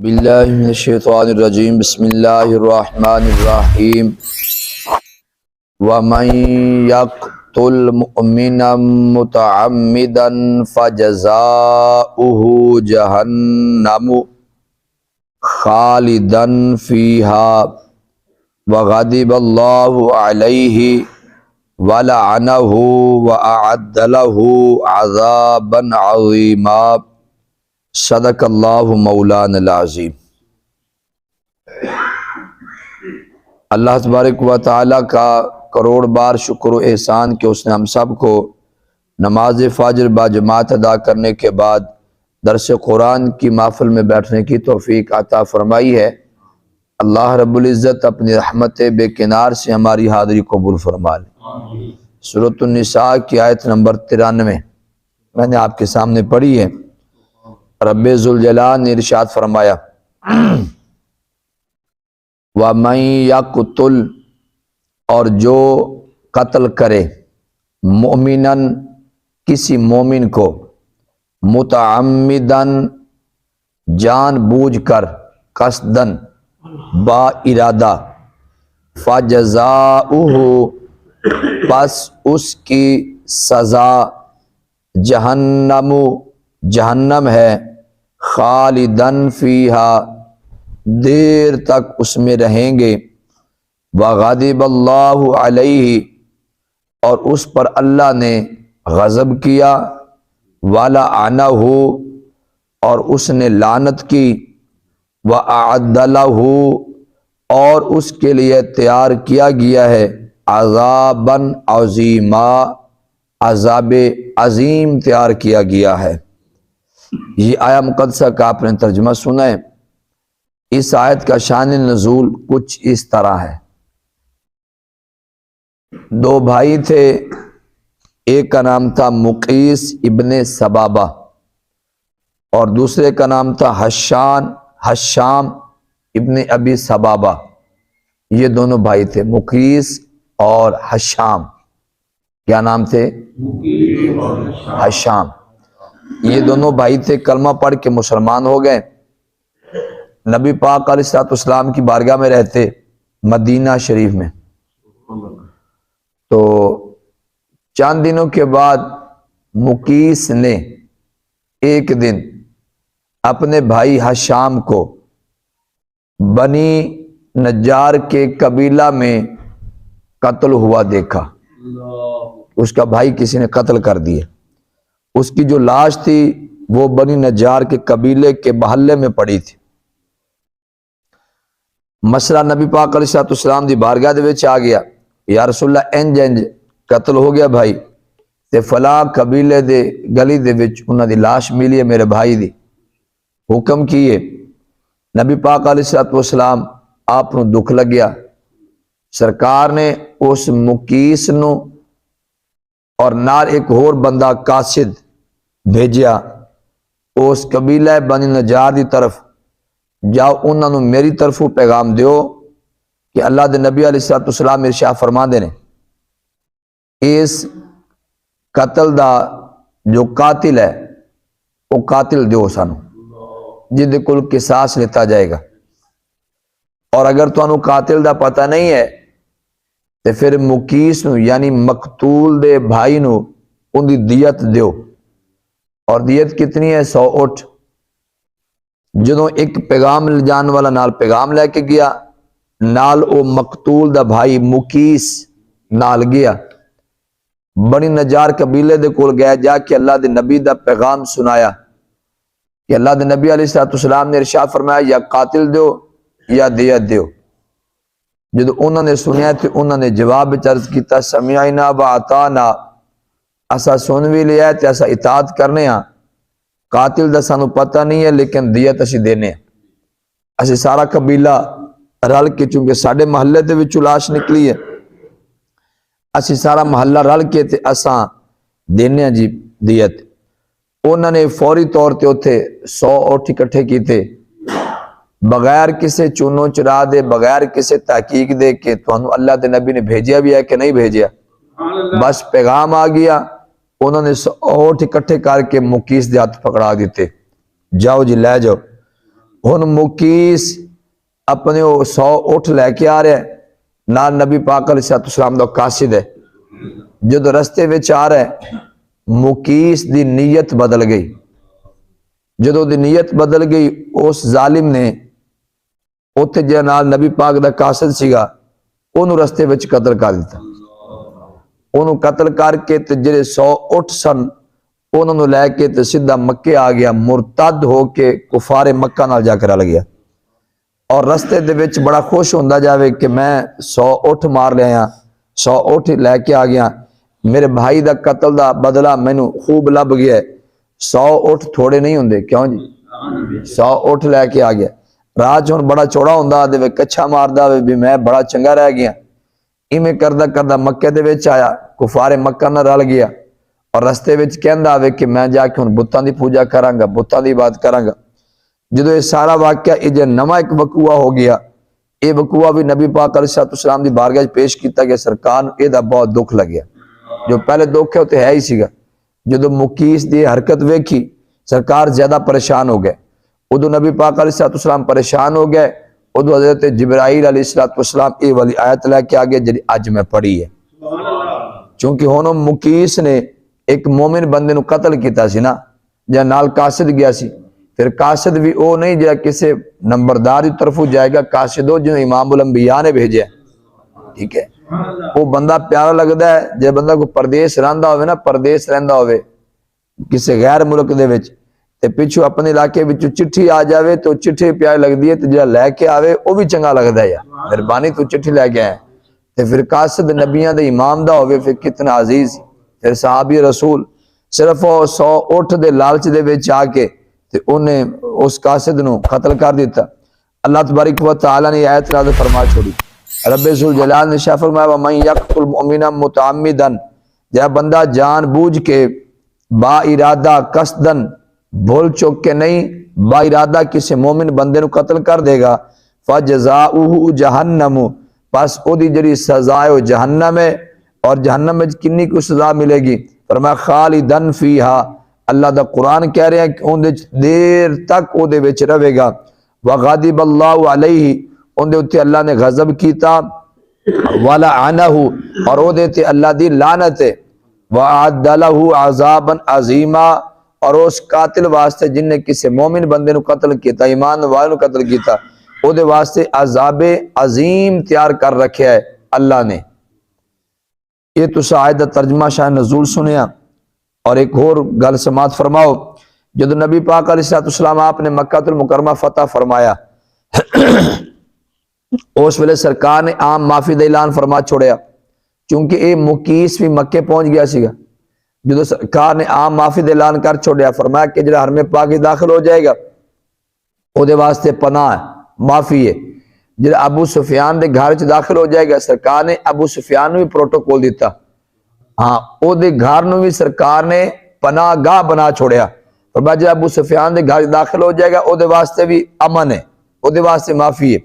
बिल्लाहि मिनश्शैतानिर्रजीम बिस्मिल्लाहिर्रहमानिर्रहीम वमन यक़्तुल मुअमिनन मुतअम्मिदन फजज़ाउहु जहन्नमु खालिदन फ़ीहा वग़ज़िबल्लाहु अलैहि वलअनहु वअअद्द लहु अज़ाबन अज़ीमा। सदक़ल्लाहु मौलानल अज़ीम। अल्लाह तबारक व तआला का करोड़ बार शुक्र व एहसान कि उसने हम सब को नमाज फ़जर बाजमात अदा करने के बाद दरस कुरान की महफ़िल में बैठने की तौफ़ीक अता फरमाई है। अल्लाह रब्बुल इज़्ज़त अपनी रहमत बेकिनार से हमारी हाज़री कबूल फरमा ले। सूरत निसा की आयत नंबर 93 मैंने आपके सामने पढ़ी है। रब्बे ज़ुल जलाल ने इरशाद फरमाया व मन यक़्तुल, और जो कत्ल करे, मोमिनन, किसी मोमिन को, मुतअम्मिदन, जान बूझ कर, कसदन, बा इरादा, फजज़ाउहु, बस उसकी सज़ा, जहन्नमु, जहन्नम है, खालिदन फ़ीहा, देर तक उसमें रहेंगे, वग़ज़िबल्लाहु अलैहि, और उस पर अल्लाह ने गज़ब किया, वलअनहु, और उसने लानत की, वअअद्द लहु, और उसके लिए तैयार किया गया है, अज़ाबन अज़ीमा, अज़ाबे अज़ीम तैयार किया गया है। ये आया मुक़द्दसा का आपने तर्जुमा सुना है। इस आयत का शान नुज़ूल कुछ इस तरह है। दो भाई थे, एक का नाम था मुक़ीस इब्ने सबाबा और दूसरे का नाम था हशाम इब्ने अबी सबाबा। ये दोनों भाई थे, मुक़ीस और हशाम। क्या नाम थे? हशाम। ये दोनों भाई थे, कलमा पढ़ के मुसलमान हो गए। नबी पाक अलैहिस्सलाम की बारगाह में रहते मदीना शरीफ में। तो चंद दिनों के बाद मुक़ीस ने एक दिन अपने भाई हशाम को बनी नज्जार के कबीला में कत्ल हुआ देखा। उसका भाई किसी ने कत्ल कर दिया। उसकी जो लाश थी वो बनी नज्जार के कबीले के महल्ले में पड़ी थी। मसला नबी पाक अलैहिस्सलाम दी बारगाह दे विच आ गया, या रसूलल्लाह इंज कत्ल हो गया भाई ते फला कबीले दे गली दे विच उन्हां दी लाश मिली है मेरे भाई दी। हुक्म किए। नबी पाक अलैहिस्सलाम आप नूं दुख लग्या। सरकार ने उस मुक़ीस नूं और नाल एक होर बंदा कासिद भेजिया, उस कबीला बनी नजार की तरफ जाओ, उन्होंने मेरी तरफों पैगाम दियो कि अल्लाह के नबी अलैहिस्सलाम इरशाद फरमाते ने, इस कत्ल दा जो कातिल है वो कातिल दियो सानू, जिहदे कोल किसास लिता जाएगा। और अगर तुहानू कातिल दा पता नहीं है तो फिर मुक़ीस नू यानी मकतूल दे भाई नू उनकी दियत दियो। और दियत कितनी है? 100 ऊँट। जो एक पैगाम ले जान वाला नाल पैगाम लैके गया, नाल ओ मकतूल दा भाई मुक़ीस नाल गया, बनी नजार कबीले दे कोल गया, जाके अल्लाह दे नबी दा पैगाम सुनाया कि अल्लाह दे नबी अलैहिस्सलाम ने इरशाद फरमाया या कातिल दो या दियत दो। जो उन्होंने सुनिया तो उन्होंने जवाब विच अर्ज किया, समिअना व अताना, असा सुन भी लिया तो असा इताअत करने हाँ। कातिल दा सानू पता नहीं है लेकिन दियत असी देने। असी सारा कबीला रल के, चूंकि साडे महल्ले दे विचों लाश निकली है, असी सारा महल्ला रल के ते असा देने जी दियत। उन्होंने फौरी तौर पर उत्थे 100 ऊँट इकट्ठे किए, बगैर किसी चूनो चरा दे, बगैर किसी तहकीक दे के तुहानू अल्लाह के नबी ने भेजिया भी है कि नहीं भेजिया। बस पैगाम आ गया, उन्होंने 100 ऊँट इकट्ठे करके मुक़ीस दे हाथ पकड़ा दिते, जाओ जी लै जाओ। हुण मुकीस अपने 100 उठ लैके आ रहा है, नाल नबी पाक अलैहिस्सलाम दा कासिद है। जो रस्ते में आ रहा है, मुकीस दी नीयत बदल गई। जो दी नीयत बदल गई, उस जालिम ने उत्थे जे नाल नबी पाक दा कासिद सीगा उन्होंने रस्ते में कतल कर दिता। उन्होंने कतल करके ते जेड़े 100 उठ सन उन्होंने लैके ते सीधा मक्के आ गया, मुरतद होके कुफारे मक्का नाल जाकर रल गया। और रस्ते दे विच बड़ा खुश होंदा जावे कि मैं 100 उठ मार लिया, 100 उठ लैके आ गया, मेरे भाई दा कतल दा बदला मैनू खूब लभ गया। 100 उठ थोड़े नहीं होंदे, क्यों जी? 100 उठ लैके आ गया। राज हुण बड़ा चौड़ा होंदा, दे कच्छा मारदा वे भी मैं बड़ा चंगा रह गया। इवें करदा करदा मक्के दे विच आया, कुफारे मक्का नाल रल गया। और रस्ते विच कहंदा वे कि मैं जाके हुण बुत्तां दी पूजा करांगा, बुत्तां दी इबादत करांगा। जो ये सारा वाकया ये नवा एक वकूआ हो गया, ये वकूआ भी नबी पाक अलैहिस्सलाम दी बारगाह पेश किया गया। सरकार एदा बहुत दुख लग्या। जो पहले दुख है तो है ही सीगा। जो मुकीस दी हरकत वेखी, सरकार ज्यादा परेशान हो गए। उदो नबी पाक अलैहिस्सलाम परेशान हो गए। उदो हजरत जिब्राइल अलैहिस्सलाम ये वाली आयत लैके आ गए जी अज मैं पढ़ी है। क्योंकि हुण मुकीस ने एक मोमिन बंदे नूं कतल किया सी ना, या नाल कासिद गया सी। फिर कासिद भी वो नहीं जो किसी नंबरदार की तरफों जाएगा, कासिद वो जो इमामुल अंबिया ने भेजा। ठीक है, वो बंदा प्यारा लगता है जो बंदा कोई परदेश रहिंदा होवे ना, परदेश रहिंदा होवे किसी गैर मुल्क दे विच ते पिछू अपने इलाके विचों चिट्ठी आ जाए तो चिट्ठी प्यारी लगती है, तो जो लैके आवे वो भी चंगा लगता है। यार मेहरबानी तू चिट्ठी लैके आए। तो फिर कासिद नबियां दे इमाम दा होवे, फिर कितना अजीज। फिर सहाबी रसूल सिर्फ 100 उठ दे लालच दे विच आके ते उन्हें उस कासिद नूं कतल कर दिता। अल्लाह तबारक व तआला ने आयत नाज़िल फरमा छोड़ी। रब्बे ज़ुल जलाल ने शाह फरमाया मन यक़तुल मुमिना मुतअम्मिदन, जब बंदा जान बूझ के बा इरादा कसदन भूल चुक के नहीं, बा इरादा किसी मोमिन बंदे नूं कतल कर देगा, फजज़ाउहु जहन्नम, बस ओदी जड़ी सजा है जहन्नम है। और जहन्नम में किन्नी को सजा मिलेगी? फरमाया खालिदन फीहा, अल्लाह दा कुरान कह रहे हैं कि उहदे देर तक उहदे विच रहेगा। व गदिबल्लाहु अलैहि, उहदे उत्ते अल्लाह ने गजब कीता। वला अनहु, और उहदे ते अल्लाह दी लानत है। व अअद्द लहु अज़ाबन अज़ीमा, और उस कातिल वास्ते जिन्हें किसी मोमिन बंदे नूं कतल किया, ईमान वाले नूं कतल किया, उहदे वास्ते अज़ाबे अजीम तैयार कर रखा है अल्लाह ने। ये तुसा आयत दा तर्जमा शाह नज़ूल सुनिया। और एक और गल समात फरमाओ, जब नबी पाक अलैहिस्सलाम आपने मक्कातुल मुकर्रमा फतह फरमाया, उस वेले सरकार ने आम माफी का ऐलान फरमा छोड़िया, क्योंकि ये मुकीस भी मक्के पहुंच गया सीगा। जो सरकार ने आम माफी का ऐलान कर छोड़िया, फरमाया कि जो हरमे पाक दाखिल हो जाएगा उहदे वास्ते पनाह माफी है। जो अबू सुफियान के घर च दाखिल हो जाएगा, सरकार ने अबू सुफियान भी प्रोटोकॉल दिता। हाँ, ओदे घर नूं भी सरकार ने पनाह गाह बना छोड़िया। फरमाया जो अबू सुफियान के घर दाखिल हो जाएगा उहदे वास्ते भी अमन है, उहदे वास्ते माफी है।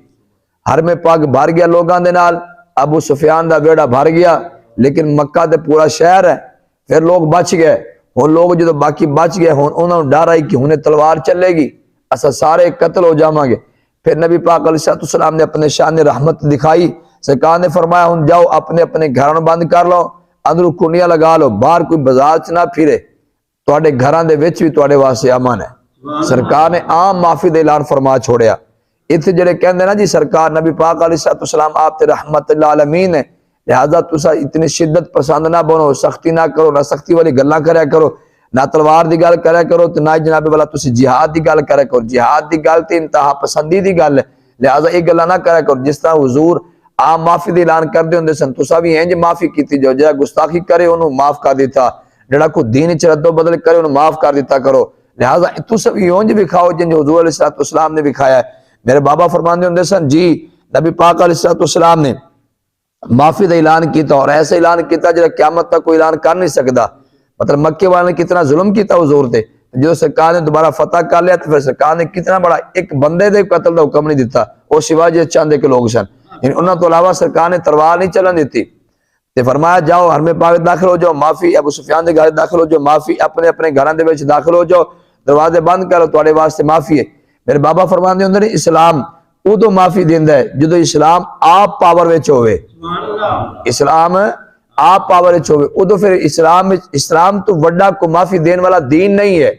हरमे पाक भर गया लोगों के नाल, अबू सुफियान का वेड़ा भर गया, लेकिन मक्का तो पूरा शहर है। फिर लोग बच गए। हुण लोग जो बाकी बच गए, हुण उन्होंने डर आई कि हुणे तलवार चलेगी, असा सारे कत्ल हो जावांगे। फिर नबी पाक अलैहिस्सलाम ने अपने शान रहमत दिखाई। सरकार ने फरमाया हुण जाओ अपने अपने घरों बंद कर लो, अंदरों कुंडियां लगा लो, बाहर कोई बाजार च ना फिरे, तुहाडे घरां दे विच भी तुहाडे वास्ते अमन है। सरकार ने आम माफी का ऐलान फरमा छोड़िया। इत्थे जेड़े कहंदे ना जी सरकार नबी पाक अलैहिस्सलाम आप ते रहमतुल आलमीन है, लिहाजा तुसा इतनी शिद्दत पसंद ना बनो, सख्ती ना करो, ना सख्ती वाली गल्लां करया करो, ना तलवार की गल करया करो, तो ना जनाबे वाला तुसी जिहाद की गल करया करो। जिहाद की गल तो इंतहा पसंदी की गल है, लिहाजा ये गल्लां ना करया करो। जिस तरह हुजूर आम माफी का ऐलान करते होंदे सन, तुसा भी इंज माफी की जाओ। जो गुस्ताखी करे उन्होंने माफ कर दिता, जिहड़ा कोई दीन च रद्दो बदल करे उन्होंने माफ कर दिता करो। लिहाजा तुसा भी उंज विखाओ जिंज हुजूर अलैहिस्सलाम ने विखाया है। मेरे बाबा फरमाते होंदे सन जी नबी पाक अलैहिस्सलाम ने माफी का ऐलान किया, और ऐसा ऐलान किया जो क़यामत तक कोई ऐलान कर नहीं सकता। मतलब मक्के वाले ने कितना जुल्म किया हुजूर ते, जो सरकार ने दोबारा फतह कर लिया तो फिर सरकार ने कितना बड़ा एक बंदे के कतल का हुक्म नहीं दिता, वो शिवाजी चंद के लोग सन। उन्होंने तो अलावा सरकार ने तलवार नहीं चलन दी। ते फरमाया जाओ हरमे पाक दाखिल हो जाओ, माफी। अबू सुफियान के घर दाखिल हो जाओ, माफी। अपने अपने घरों के दाखिल हो जाओ, दरवाजे बंद करो, तुहाडे वास्ते माफी है। मेरे बाबा फरमाते होंगे ने इस्लाम उदो माफी देंदा है जो इस्लाम आप पावर विच होवे। इस्लाम आप पावर विच होवे उदो फिर इस्लाम तो वड्डा को माफी देने वाला दीन नहीं है।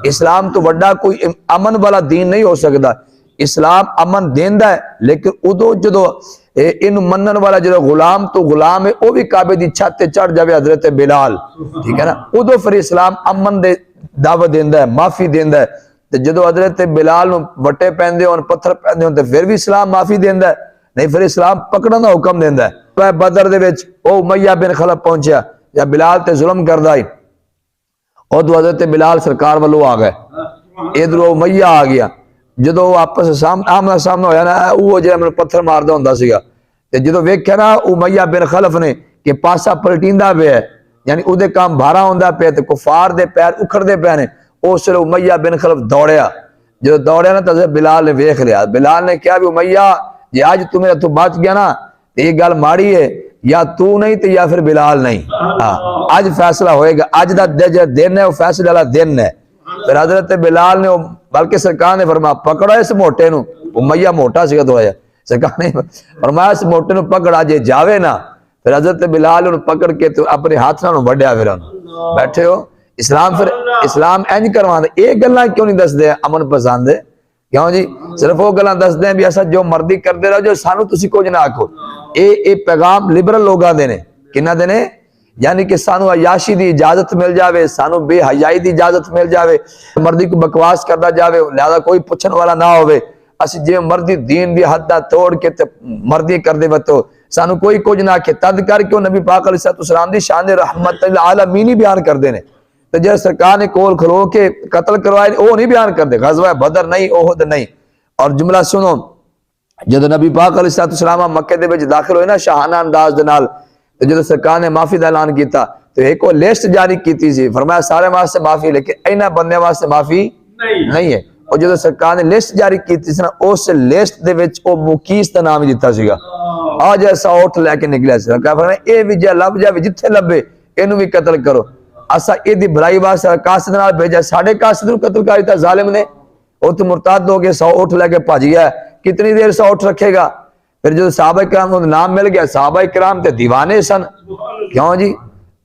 इस्लाम तो वड्डा कोई अमन वाला दीन नहीं हो सकता। इस्लाम अमन देंदा है लेकिन उदो जो इन मनन वाला जो गुलाम तो गुलाम है वह भी काबे की छत ते चढ़ जाए हजरत बिलाल, ठीक है ना, उदो फिर इस्लाम अमन दे दावत देंदा है, माफी देंदा है। तो जो हजरत बिलाल वटे पैंदे हो पत्थर पैंदे हो तो फिर भी इस्लाम माफी देंदा है, नहीं फिर इस्लाम पकड़न का हुक्म देंदा है। बदर दे विच ओ उमैया बिन खलफ पहुंचा या बिलाल ते जुल्म करदा ही और हजरत बिलाल सरकार वालों आ गए, इधरों उमैया आ गया। जो आपस आमना सामना होया ना वो जो मैं पत्थर मारदा हुंदा सीगा ते जो वेख्या ना उमैया बिन खलफ ने कि पासा पलटींदा पिया यानी उहदे काम भारा होंदा पिया ते कुफार दे पैर उखड़दे पे ने, उस वेले उमैया बिन खलफ दौड़िया। जो दौड़िया ना तो बिलाल ने वेख लिया। बिलाल ने कहा भी उमैया जे आज तू मेरा तू बच गया ना ये गल माड़ी है, या तू नहीं तो या फिर बिलाल नहीं। हाँ आज फैसला होएगा, आज दा दिन है वो फैसले वाला दिन है। फिर हजरत बिलाल ने बल्कि सरकार ने फरमाया पकड़ो इस मोटे नु, उमैया मोटा सीगा थोड़ा, सरकार ने फरमाया इस मोटे नु पकड़ा जे जावे ना। फिर हजरत बिलाल उन्हें पकड़ के तो अपने हाथ नाल वड्या। फिर बैठे हो इस्लाम फिर इस्लाम इंज करवांदा ये गल्लां क्यों नहीं दसदे अमन पसंद क्यों जी, सिर्फ वो गल्लां दसदे भी असा जो मर्जी करते रहो जो सानू तुसी कुछ ना आखो। ये पैगाम लिबरल लोगां दे ने, किन्ना दे ने, यानी कि सानू अयाशी की इजाजत मिल जाए, सानू बेहयाई की इजाजत मिल जाए, मर्जी को बकवास करता जाए लिहाजा कोई पुछन वाला ना होवे, असि जे मर्जी दीन दी हद तोड़ के मर्जी कर दे तो सानू कोई कुछ ना आखे। तद करके नबी पाक अलैहिस्सलाम दी शान रहमत आलमीन ही बयान करते हैं। तो जो सरकार ने कोल खलो के कतल करवाए वो नहीं बयान करते, गज़वा बदर नहीं, ओहद नहीं। और जुमला सुनो, जो नबी पाक अलैहिस्सलाम मक्के दे विच दाखिल होए ना शाहाना अंदाज दे नाल, तो जो सरकार ने माफी का ऐलान किया तो एक वो लिस्ट जारी की थी, फरमाया सारे वास्ते माफी लेकिन इन्हां बंदे वास्ते माफी नहीं है। और जो सरकार ने लिस्ट जारी की थी ना उस लिस्ट दे विच वो मुकीस का नाम ही दिता सीगा। आज ऐसा उठ लैके निकलिया सरकार फरमाया ये भी जे लभ जाए जिथे लभे इनू भी कतल करो। असा इहदी भलाई वास्ते कासद नाल भेजा, साडे कासद नूं कतल कर दिता जालिम ने, वो तो मुरताद हो गए, 100 उठ लैके भज गया। कितनी देर 100 उठ रखेगा। फिर जो साहबा किराम को नाम मिल गया, साहबा किराम ते दीवाने सन क्यों जी,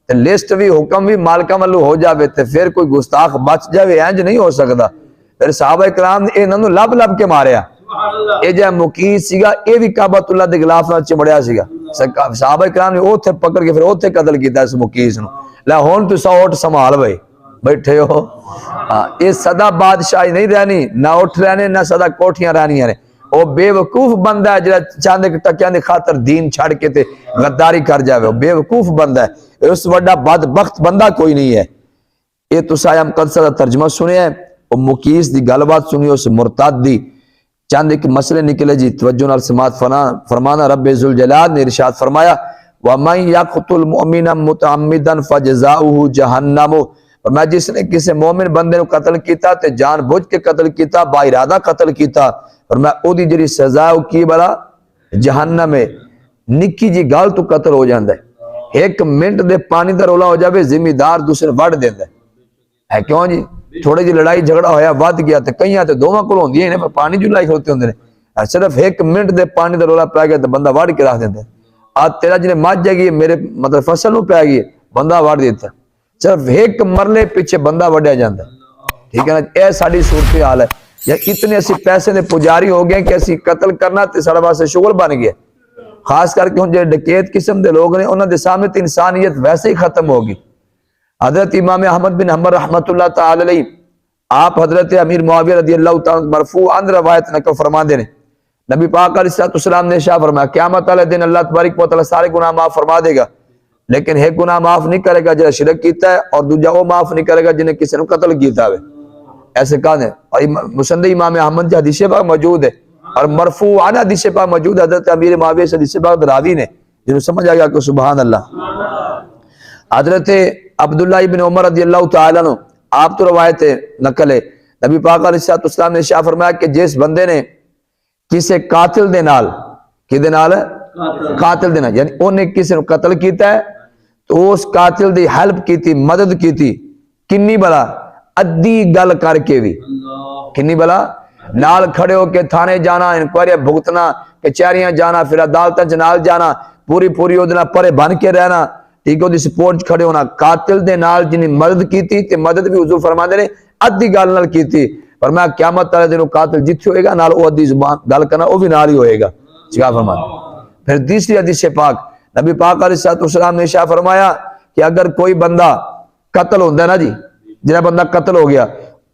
ते लिस्ट भी हुक्म भी मालका वालों हो जाए तो फिर कोई गुस्ताख बच जाए, इंज नहीं हो सकता। फिर साहबा किराम ने इन्होंने लब लब के मारिया। ये जो मुकीस सीगा ये भी काबतुल्लाह दे खिलाफ नाल चिमड़िया सीगा। साहबा किराम ने ओथे पकड़ के फिर ओथे कतल किया इस मुकीस नूं। लै हुण तू 100 उठ संभाल भाई बैठे हो। हाँ ये सदा बादशाही नहीं रहनी, ना उठ रहने ना सदा कोठियां रहनियां ने। वो बेवकूफ बंदा है जो चंद टकियां की खातर दीन छड़ के ते गद्दारी कर जाए, वो बेवकूफ बंदा है, उस वड्डा बदबख्त बंदा कोई नहीं है। ये तुसां मुक़द्दस दा तर्जमा सुनिया, वो मुकीस दी गलबात सुनी, उस मुरताद दी चंद एक मसले निकले जी, तवज्जो नाल समात फरमाना रब्बे ज़ुल जलाल ने इरशाद फरमाया वमन यक़तुल मुमिना मुतअम्मिदन फजज़ाउहु जहन्नम। और मैं जिसने किसी मोमिन बंदे को कतल किया तो जानबूझ के कतल किया, बाइरादा कतल किया, और मैं ओदी जिहड़ी सजा है की बड़ा जहन्नम है। निक्की जी गल तो कतल हो जाता है, 1 मिनट दे पानी का रौला हो जाए जिम्मेदार दूसरे वड़ देता है क्यों जी, थोड़ी जी लड़ाई झगड़ा होया वध गया तो कई तो दोवां कोल होंदी है, पर पानी जो लाई खड़ोते होंगे ने, सिर्फ 1 मिनट दे पानी का रौला पै गया तो बंदा वड़ के रख देता। आज तेरा जिन्हें मच जाएगी मेरे मतलब फसल नूं पै गई बंदा वड़ देता, सिर्फ 1 मरले पीछे बंदा वड्या जाता, ठीक है ना। यह साडी सूरत हाल है, या इतने असी पैसे के पुजारी हो गए कि असी कतल करना तो साडे वास्ते शुगल बन गया। खास करके हुण जो डकैत किस्म के लोग ने उन्होंने सामने तो इंसानियत वैसे ही खत्म होगी। हजरत इमाम अहमद बिन हंबल रहमतुल्लाह तआला अलैहि आप हजरत अमीर मुआविया रज़ियल्लाहु तआला मरफू अन रवायत नकल फरमाते हैं, नबी पाक अलैहिस्सलाम ने इरशाद फरमाया क़यामत वाले दिन अल्लाह तबारक व तआला सारे गुनाह माफ फरमा देगा, लेकिन एक गुनाह माफ नहीं करेगा जो शिरक किया है, और दूजा वो माफ नहीं करेगा जिन्हें किसी ने कतल किया है। ऐसे कहा है और मुसन्नद इमाम अहमद की हदीस पाक मौजूद है और मरफू आन हदीस पाक मौजूद है हजरत अमीर मुआविया से हदीस पाक रावी ने, जिन्हें समझ आ गया कि सुभान अल्लाह। हजरत अब्दुल्ला इब्न उमर रज़ियल्लाहु तआला अन्हु आप तो रवायत नकल है, नबी पाक अलैहिस्सलाम ने इरशाद फरमाया कि जिस बंदे ने किसी कातिल दे नाल कातिल दे नाल यानी उन्हें किसी ने कतल किया है तो उस कातिल दी हेल्प की, मदद की, किन्नी बला अद्धी गल करके भी, किन्नी बला नाल खड़े होके थाने जाना, इंक्वायरी भुगतना, कचहरियां जाना, फिर अदालत च नाल जाना, पूरी पूरी ओदे नाल परे बन के रहना, ठीक है, ओदी सपोर्ट खड़े होना। कातिल दे नाल जिन्नी मदद कीती ते मदद भी हुजूर फरमांदे ने अद्धी गल नाल कीती, पर मैं क़यामत वाले दिन कातिल जिथे होएगा नाल ओ अद्धी जुबान गल करना ओ भी नाल ही होएगा। क्या फरमांदे। फिर तीसरी हदीस पाक नबी पाक अलैहिस्सलाम ने इरशाद फरमाया कि अगर कोई बंदा कत्ल होंदा ना जी, जिहड़ा बंदा कत्ल हो गया,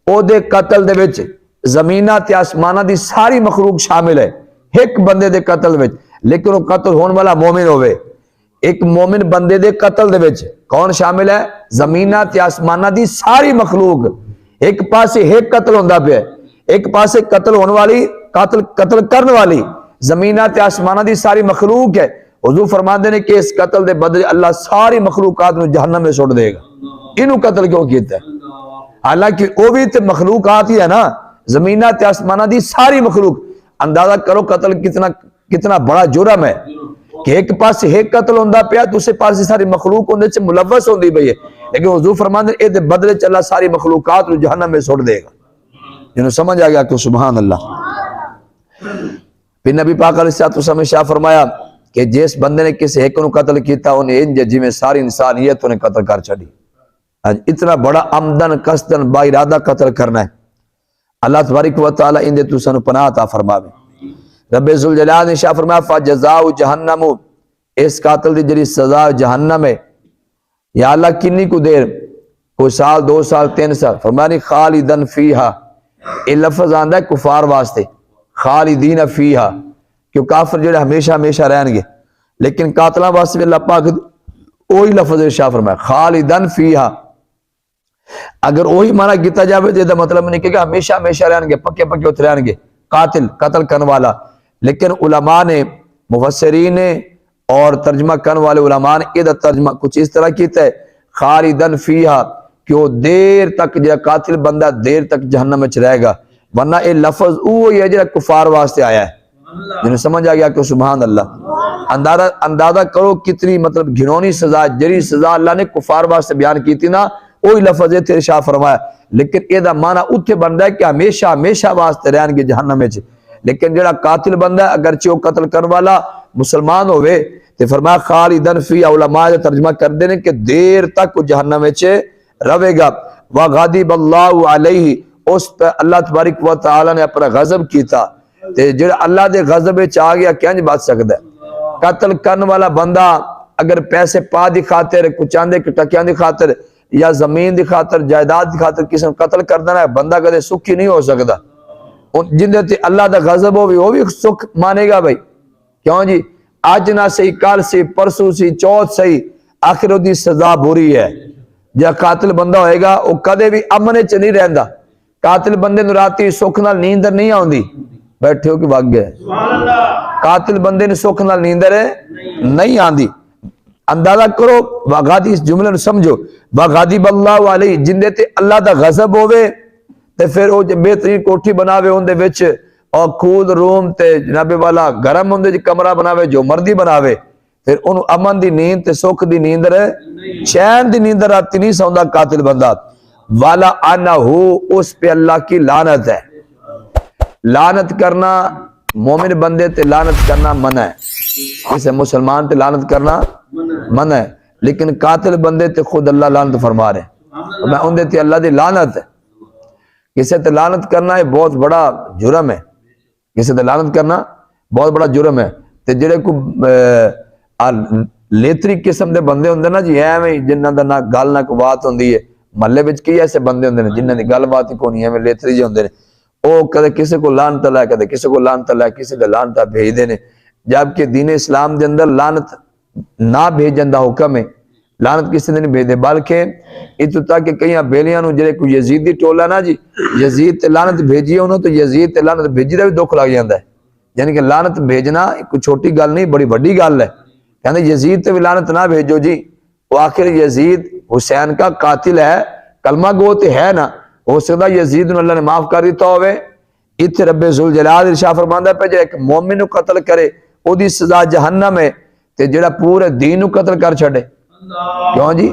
ओदे कत्ल दे विच जमीनां ते आसमानां दी सारी मखलूक शामिल है एक बंदे दे कत्ल विच, लेकिन वो कत्ल होने वाला मोमिन होवे। एक मोमिन बंदे दे कत्ल दे विच कौन शामिल है? जमीनां ते आसमानां दी सारी मखलूक। एक पासे एक कत्ल होंदा पिया, एक पासे कत्ल होने वाली कत्ल करने वाली जमीनां ते आसमानां दी सारी मखलूक है। हुजूर फरमाते ने कि इस कत्ल दे बदले अल्लाह सारी मखलूकात नूं जहन्नम में सुट देगा। इनू कत्ल क्यों कीता? हालांकि वो भी तो मखलूकात ही है ना, जमीनां ते आसमानां दी सारी मखलूक। अंदाजा करो कत्ल कितना कितना बड़ा जुर्म है कि एक पास एक कत्ल होंदा पिया, दूसरे पास सारी मखलूक उहदे च मुलव्वस होंदी पई है, लेकिन हुजूर फरमाते हैं इहदे बदले च अल्लाह सारी मखलूकात नूं जहन्नम में सुट देगा। जिन्हों समझ आ गया कि सुभान अल्लाह। फिर नबी पाक अलैहिस्सलाम ने शाह फरमाया कि जिस बंदे ने किसी एक नूं कत्ल किया उन्हें इंज जिवें सारी इंसानियत उन्हें कत्ल कर छड़ी। आज इतना बड़ा आमदन कसदन बाइरादा कत्ल करना है। अल्लाह तबारक व तआला इंदे तू सानू पनाह अता फरमावे। रब्बे जुल जलाल ने शाह फरमाया फजज़ाउ जहन्नम, इस कातिल दी जिहड़ी सजा जहन्नम है। या अल्लाह किन्नी को देर, कोई साल 2 साल 3 साल? फरमाया नहीं खालिदन फीहा, ये लफ्ज आंदा है कुफार वास्ते, खालिदीन फीहा, क्यों काफिर जिहड़े हमेशा हमेशा रहणगे, लेकिन कातलां वास्ते अल्लाह पाक ओही लफ्ज इरशाद फरमाया खालिदन फीहा। अगर वही माना किया जाए तो मतलब नहीं कि हमेशा हमेशा रहणगे, पक्के पक्के उत्थे रहणगे कातिल कत्ल करने वाला। लेकिन उलमा ने, मुफस्सिरीन ने और तर्जमा करने वाले उलमा ने इहदा तर्जमा कुछ इस तरह किया है खालिदन फीहा, कि वो देर तक जो कातिल बंदा देर तक जहन्नम में रहेगा, वरना ये लफ्ज वो ही है जो कुफार वास्ते आया है। जिन्हें समझ आ गया कि सुभान अल्लाह। अंदाजा करो कितनी मतलब घिनौनी सजा, जरी सजा अल्लाह ने कुफार वास्ते बयान की थी ना, वही लफ्ज है तेरे शाह फरमाया। लेकिन एदा माना उत्थे बनता है कि हमेशा हमेशा वास्ते रहणगे जहन्नम में। लेकिन जेड़ा कातिल बंदा अगरचे वो कत्ल करने वाला मुसलमान होवे ते फरमाया खालिदन फीहा, उलमा ने तर्जमा करते हैं कि देर तक वो जहन्नम में रहेगा। व गज़िबल्लाहु अलैहि, उस पर अल्लाह तबारक व तआला ने अपना गजब किया। ते जेड़ा अल्लाह दे गजब विच आ गया किंज बच सकदा है? कत्ल करने वाला बंदा अगर पैसे पा दी खातिर, कुछ चांदे टकियां दी खातिर या जमीन की खातर, जायदाद की खातर किसी कत्ल कर देना है, बंदा कदे सुखी नहीं हो सकता। जिंदे ते अल्लाह का गजब हो वो भी सुख मानेगा भाई। क्यों जी? अज ना सही, कल सी, परसों सी, चौथ सही, आखिर उसकी सजा बुरी है। जो कातिल बंदा होएगा वो कदे भी अमन च नहीं रहता। कातिल बंदे नूं राती सुख नाल नींदर नहीं आउंदी, बैठे हो कि वग गए। कातिल बंदे ने सुख नाल नींदर नहीं आंदी। अंदाजा करो वागादी, इस जुमले ਨੂੰ समझो, वग़ज़िबल्लाहु अलैहि, जिंदे ते अल्लाह दा गजब होवे ते फिर वो बेहतरीन कोठी बनावे उनदे विच और खूद रूम ते जनाबे वाला गरम उनदे च कमरा बनावे, जो मर्जी बनावे, फिर उन अमन दी नींद ते सुख दी नींद चैन दी नींद राती नहीं सौंदा कातिल बंदा। वाला अनहु, उस पे अल्लाह की लानत है। लानत करना मोमिन बंदे ते लानत करना मना है, इसे मुसलमान ते लानत करना मना है, लेकिन कातिल बंदे ते खुद अल्लाह लानत फरमा रहे। मैं उनदे ते अल्लाह दी लानत है। किसे ते लानत करना है बहुत बड़ा जुर्म है, किसे ते लानत करना बहुत बड़ा जुर्म है। ते जेड़े को लेतरी किस्म के बंदे होंगे ना जी, एवं जिन्हों का ना गल ना कोई बात होंगी है, महल्ले में कई ऐसे बंदे होंगे जिन्हों की गलबात ही कोई, एवं लेतरी जी होंगे, वो कदे किसी को लानत लै, कदे किसी को लानत लै, किसी को लानत भेजते हैं। जबकि दीन इस्लाम के अंदर लानत ना भेजन का हुक्म है, लानत किसी ने नहीं भेजते। बल्कि इतों तक कि कई बेलियां जो कोई यजीदी टोला ना जी, यजीद ते लानत भेजी उन्होंने, तो यजीद ते लानत भेजी का भी दुख लग जाता है। यानी कि लानत भेजना कोई छोटी गल नहीं, बड़ी वड्डी गल है। कहते यजीद ते भी लानत ना भेजो जी, वो आखिर यजीद हुसैन का कातिल है, कलमा गो तो है ना, हो सकता यजीद अल्लाह ने माफ कर दिता होवे। इत्थे रब्बे जुल जलाल इरशाद फरमांदा पे जो एक मोमिन को कत्ल करे ओदी सजा जहन्नम है, ते जेड़ा पूरे दीन को कत्ल कर छड़े। क्यों जी?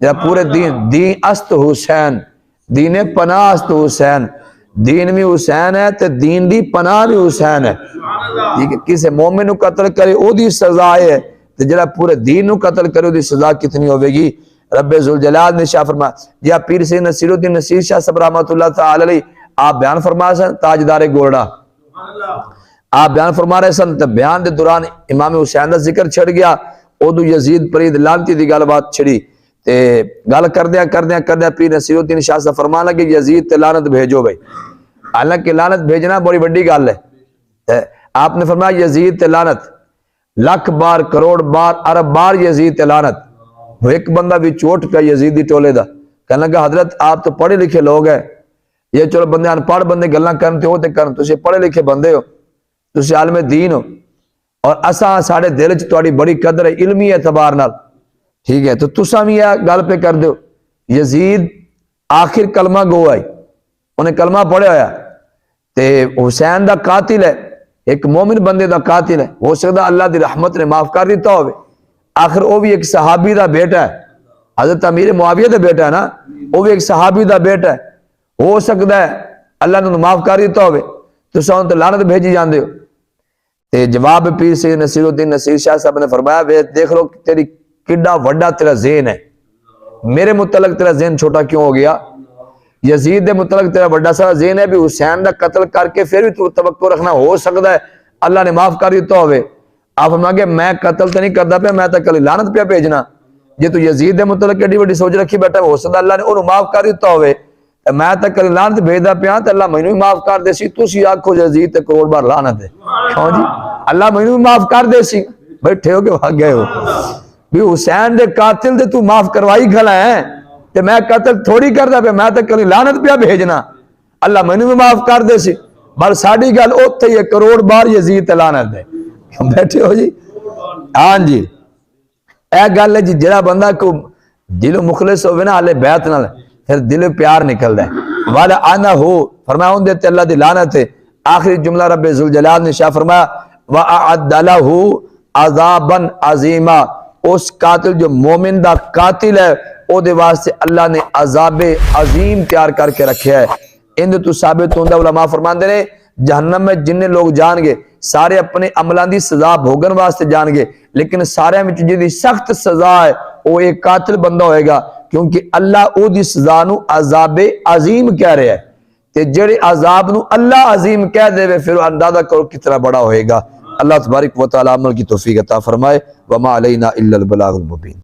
जेड़ा पूरे दीन अस्त हुसैन, दीने पनाह अस्त हुसैन, दीन भी हुसैन है ते दीन दी पनाह भी हुसैन है। ठीक है, किसी मोमिन नू कत्ल करे ओदी सजा है ते जेड़ा पूरे दीन नू कत्ल करे ओदी सजा कितनी होगी। रब्बे जुल जलाल ने शाह फरमा या पीर से नसीरुद्दीन नसीर शाह सब रहमतुल्लाह तआला अलैहि आप बयान फरमा सन ताजदारे गोरडा आप बयान फरमा रहे सन। तो बयान के दौरान इमाम हुसैन का जिक्र छड़ गया, उदू यजीद फरीद लानती की गलबात छिड़ी ते गल करदे करदे पीर नसीरुद्दीन शाह साहब फरमान लगे यजीद ते लानत भेजो भाई। हालांकि लानत भेजना बड़ी बड़ी गल है। आपने फरमाया यजीद ते लानत लख बार करोड़ बार अरब बार यजीद ते लानत। वो एक बंदा भी चोट पिया यजीदी टोले का, कहने लगा हजरत आप तो पढ़े लिखे लोग है, ये चलो बंदे अनपढ़ बंदे गल्लां करन ते ओ ते करन, तुसीं पढ़े लिखे बंदे हो, तुसीं आलमे दीन हो और असा साढ़े दिल च तुहाडी बड़ी कदर है इल्मी एतबार नाल। ठीक है, तो तुसा भी यह गल पे कर दो। यजीद आखिर कलमा गो आई, उन्हें कलमा पढ़िया होया ते हुसैन दा कातिल है, एक मोमिन बंदे दा कातिल है। हो सकता अल्लाह की रहमत ने माफ कर दिता हो, आखिर वो भी एक सहाबी दा बेटा है, हजरत अमीर मुआविया दा बेटा है ना, वो भी एक सहाबी दा बेटा है। हो सकता है अल्लाह ने माफ कर दिता हो, तुसा उन ते लानत भेजी जाते हो। ते जवाब पीर से नसीरुद्दीन नसीर शाह साहब ने फरमाया वे देख लो तेरी किड्डा वड्डा तेरा ज़हन है, मेरे मुतलक तेरा ज़हन छोटा क्यों हो गया। यजीद के मुतलक तेरा वड्डा सारा ज़हन है भी हुसैन का कत्ल करके फिर भी तू तवक्को रखना, हो सकता है अल्लाह ने माफ कर दिता हो। आप फरमाओगे मैं कत्ल तो नहीं करता पे, मैं तो कल लानत पे भेजना। जे तू यजीद के मुतलक एडी वड्डी सोच रखी बैठा, हो सकता अल्लाह ने उन्होंने माफ कर दिता हो, मैं तो कल लानत भेजदा पिया तो अल्लाह मैनू भी माफ कर दे सी। तुसी आखो यजीद ते करोड़ बार लानत है, क्यों जी अल्लाह मैनू भी माफ कर दे सी। बैठे हो के भाग गए हो भी हुसैन दे कातिल दे तू माफ करवाई खला है, ते मैं कत्ल थोड़ी करदा पे, मैं तो कल लानत पिया भेजना, अल्लाह मैनू भी माफ कर दे सी। पर साडी गल उत्थे ही है, करोड़ बार यजीद ते लानत है। बैठे हो जी, हाँ जी यह गल है जी। जरा बंदा को दिलों मुखलिस होवे ना हाले बैत नाल फिर दिल प्यार निकलदा है। वाला आना हो फरमाया उन देते अल्लाह दी लानत है। आखिरी जुमला रब्बे जुल जलाल ने शाह फरमाया व अअद्दलहु अज़ाबन अज़ीमा, उस कातिल जो मोमिन दा कातिल है ओदे वास्ते अल्लाह ने अज़ाबे अजीम तैयार करके रखे है। इंद तू साबित होंदा उलमा फरमांदे ने जहन्नम में जिन्ने लोग जाएंगे सारे अपने अमलों की सजा भोगन वास्ते जाएंगे, लेकिन सारे में जिहदी सख्त सजा है वो एक कातिल बंदा होएगा, क्योंकि अल्लाह ओदी सजा नू अज़ाबे अजीम कह रहा है। ते जेड़े अजाब नू अल्लाह अजीम कह देवे फिर अंदाजा करो कितना बड़ा होएगा। अल्लाह तबारक व तआला अमल की तौफीक अता फरमाए। वमा अलैना इल्लल बलागुल मुबीन।